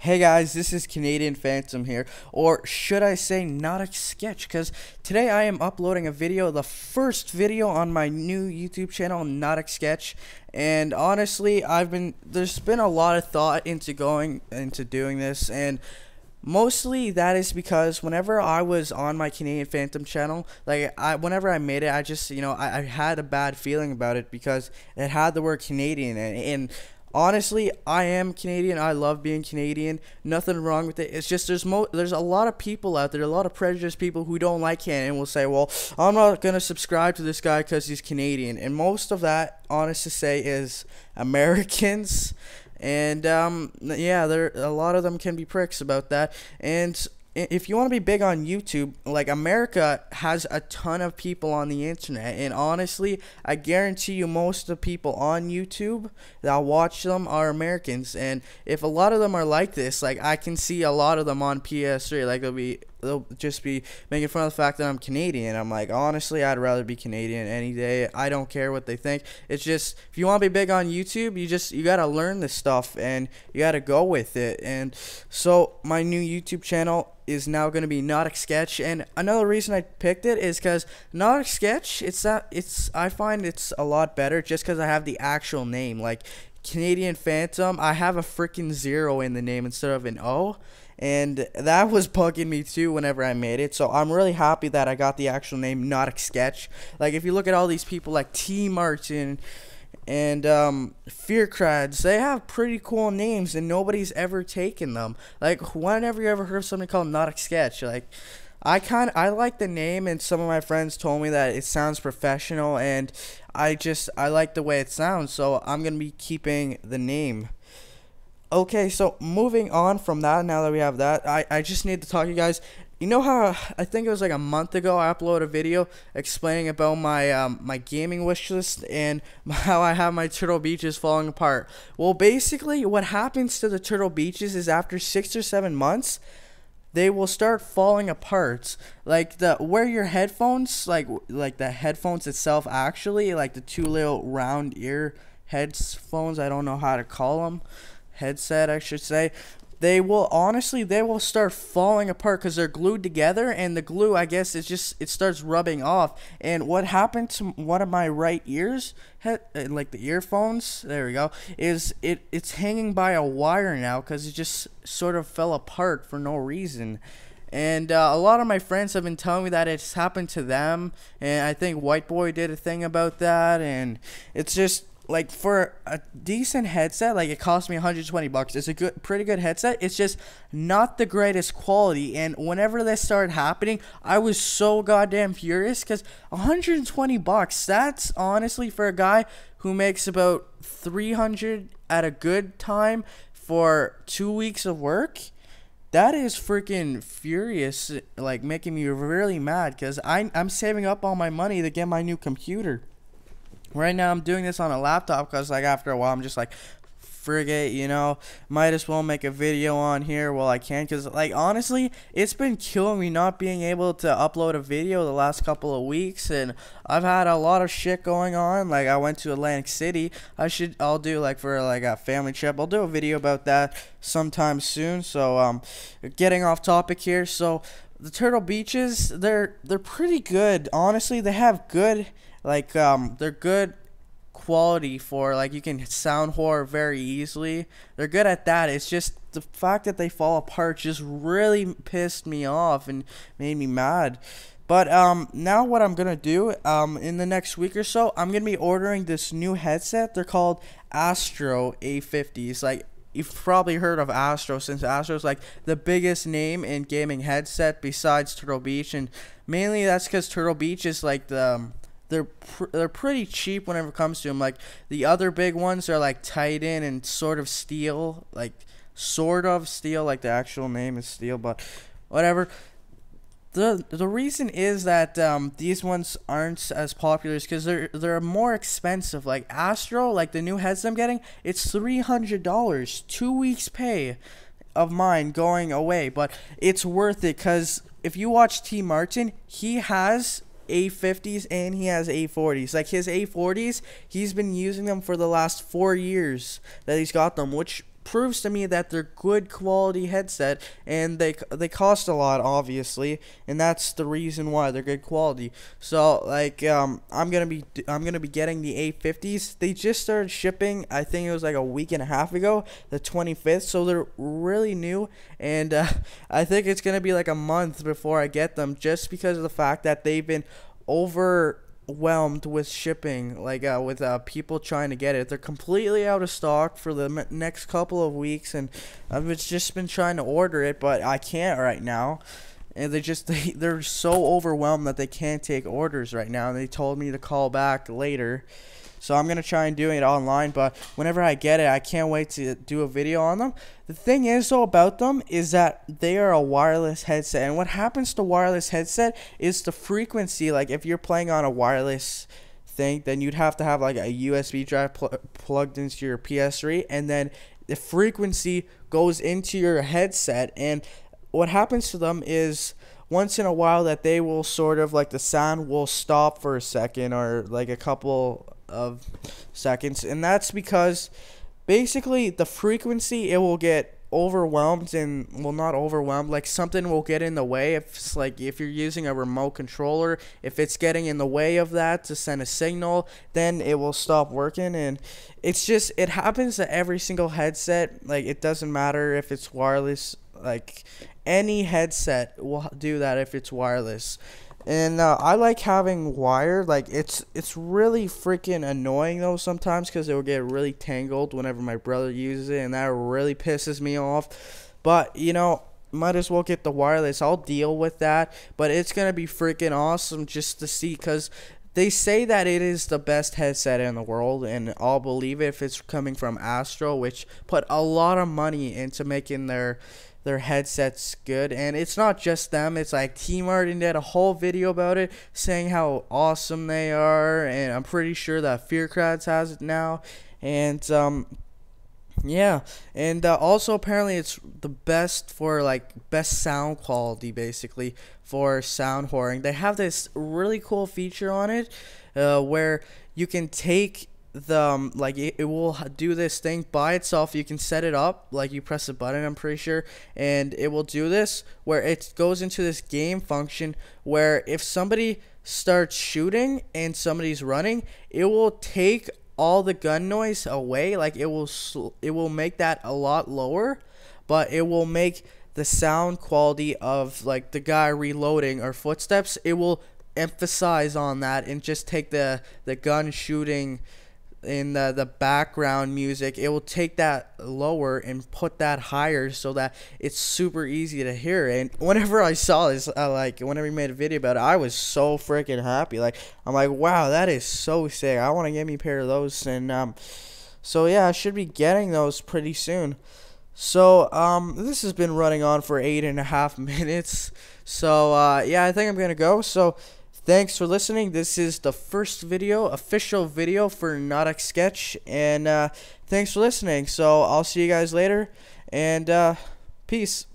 Hey guys, this is Canadian Phantom here, or should I say NoticSketch, because today I am uploading a video, the first video on my new YouTube channel, NoticSketch, and honestly, there's been a lot of thought into going into doing this, and mostly that is because whenever I was on my Canadian Phantom channel, whenever I made it, I had a bad feeling about it because it had the word Canadian and honestly, I am Canadian. I love being Canadian. Nothing wrong with it. It's just there's a lot of people out there, a lot of prejudiced people who don't like Canada and will say, "Well, I'm not gonna subscribe to this guy because he's Canadian." And most of that, honest to say, is Americans. And yeah, a lot of them can be pricks about that. And if you want to be big on YouTube, like, America has a ton of people on the internet, and honestly, I guarantee you most of the people on YouTube that watch them are Americans. And if a lot of them are like this, like, I can see a lot of them on PS3, like, they'll just be making fun of the fact that I'm Canadian. I'm like, honestly, I'd rather be Canadian any day. I don't care what they think. It's just, if you want to be big on YouTube, you gotta learn this stuff and you gotta go with it. And so my new YouTube channel is now going to be NoticSketch, and another reason I picked it is because NoticSketch, I find it's a lot better just because I have the actual name. Like Canadian Phantom, I have a freaking 0 in the name instead of an O, and that was bugging me too whenever I made it. So I'm really happy that I got the actual name NoticSketch. Like, if you look at all these people like T Martin and Fearcrads, they have pretty cool names and nobody's ever taken them. Like, whenever you ever heard of something called NoticSketch? Like, I like the name, and some of my friends told me that it sounds professional, and I like the way it sounds, so I'm gonna be keeping the name. Okay, so moving on from that, now that we have that, I just need to talk to you guys. You know how I think it was like a month ago I uploaded a video explaining about my my gaming wish list and how I have my Turtle Beaches falling apart. Well, basically what happens to the Turtle Beaches is after 6 or 7 months, they will start falling apart. Like where your headphones, like the headphones itself, actually, like the two little round ear headphones, I don't know how to call them, headset I should say, they will start falling apart because they're glued together, and the glue, I guess, it starts rubbing off. And what happened to one of my right ears, like the earphones, there we go, is it's hanging by a wire now because it just sort of fell apart for no reason. And a lot of my friends have been telling me that it's happened to them, and I think White Boy did a thing about that, and it's just, like, for a decent headset, like, it cost me $120. It's a pretty good headset. It's just not the greatest quality. And whenever this started happening, I was so goddamn furious because $120. That's honestly, for a guy who makes about $300 at a good time for 2 weeks of work, that is freaking furious. Like, making me really mad because I'm saving up all my money to get my new computer. Right now, I'm doing this on a laptop because, like, after a while, I'm just like, frig it, you know, might as well make a video on here while I can, because, like, honestly, it's been killing me not being able to upload a video the last couple of weeks, and I've had a lot of shit going on. Like, I went to Atlantic City. I'll do, like, for, like, a family trip, I'll do a video about that sometime soon. So, getting off topic here, so the Turtle Beaches, they're pretty good, honestly. They have good, like, they're good quality for, like, you can sound horror very easily. They're good at that. It's just the fact that they fall apart just really pissed me off and made me mad. But now what I'm gonna do in the next week or so, I'm gonna be ordering this new headset. They're called Astro A50s. Like, you've probably heard of Astro, since Astro's like the biggest name in gaming headset besides Turtle Beach, and mainly that's because Turtle Beach is like they're pretty cheap whenever it comes to them. Like, the other big ones are like Titan and sort of steel, like the actual name is steel, but whatever. The reason is that these ones aren't as popular is because they're more expensive. Like Astro, like the new headset I'm getting, it's $300, 2 weeks pay of mine going away, but it's worth it because if you watch T Martin, he has A50s and he has A40s. Like, his A40s, he's been using them for the last 4 years that he's got them, which proves to me that they're good quality headset, and they cost a lot, obviously, and that's the reason why they're good quality. So like I'm gonna be getting the 850s. They just started shipping, I think it was like a week and a half ago, the 25th, so they're really new, and I think it's gonna be like a month before I get them, just because of the fact that they've been overwhelmed with shipping, like with people trying to get it. They're completely out of stock for the next couple of weeks, and I've just been trying to order it, but I can't right now. And they're so overwhelmed that they can't take orders right now, and they told me to call back later. So I'm gonna try and do it online, but whenever I get it, I can't wait to do a video on them. The thing is though about them is that they are a wireless headset, and what happens to wireless headset is the frequency. Like if you're playing on a wireless thing, then you'd have to have like a USB drive plugged into your PS3, and then the frequency goes into your headset, and what happens to them is once in a while that they will sort of like the sound will stop for a second or like a couple of seconds, and that's because basically the frequency, it will get overwhelmed, and well, not overwhelmed, like something will get in the way. If it's like if you're using a remote controller, if it's getting in the way of that to send a signal, then it will stop working. And it happens to every single headset. Like it doesn't matter if it's wireless, like any headset will do that if it's wireless. And I like having wire. Like it's really freaking annoying though sometimes, because it will get really tangled whenever my brother uses it, and that really pisses me off. But you know, might as well get the wireless. I'll deal with that, but it's gonna be freaking awesome just to see, because they say that it is the best headset in the world, and I'll believe it if it's coming from Astro, which put a lot of money into making their headsets good. And it's not just them, it's like T Martin did a whole video about it saying how awesome they are, and I'm pretty sure that Fearcrats has it now. And yeah, and also apparently it's the best for like best sound quality, basically for sound whoring. They have this really cool feature on it where you can take the like it will do this thing by itself. You can set it up, like you press a button, I'm pretty sure, and it will do this where it goes into this game function where if somebody starts shooting and somebody's running, it will take all the gun noise away. Like it will make that a lot lower, but it will make the sound quality of like the guy reloading or footsteps, it will emphasize on that and just take the gun shooting in the background music. It will take that lower and put that higher so that it's super easy to hear. And whenever I saw this, whenever we made a video about it, I was so freaking happy. Like I'm like, wow, that is so sick. I want to get me a pair of those. And so yeah, I should be getting those pretty soon. So this has been running on for 8.5 minutes. So yeah, I think I'm gonna go. So thanks for listening. This is the first official video for NoticSketch, and thanks for listening. So I'll see you guys later, and peace.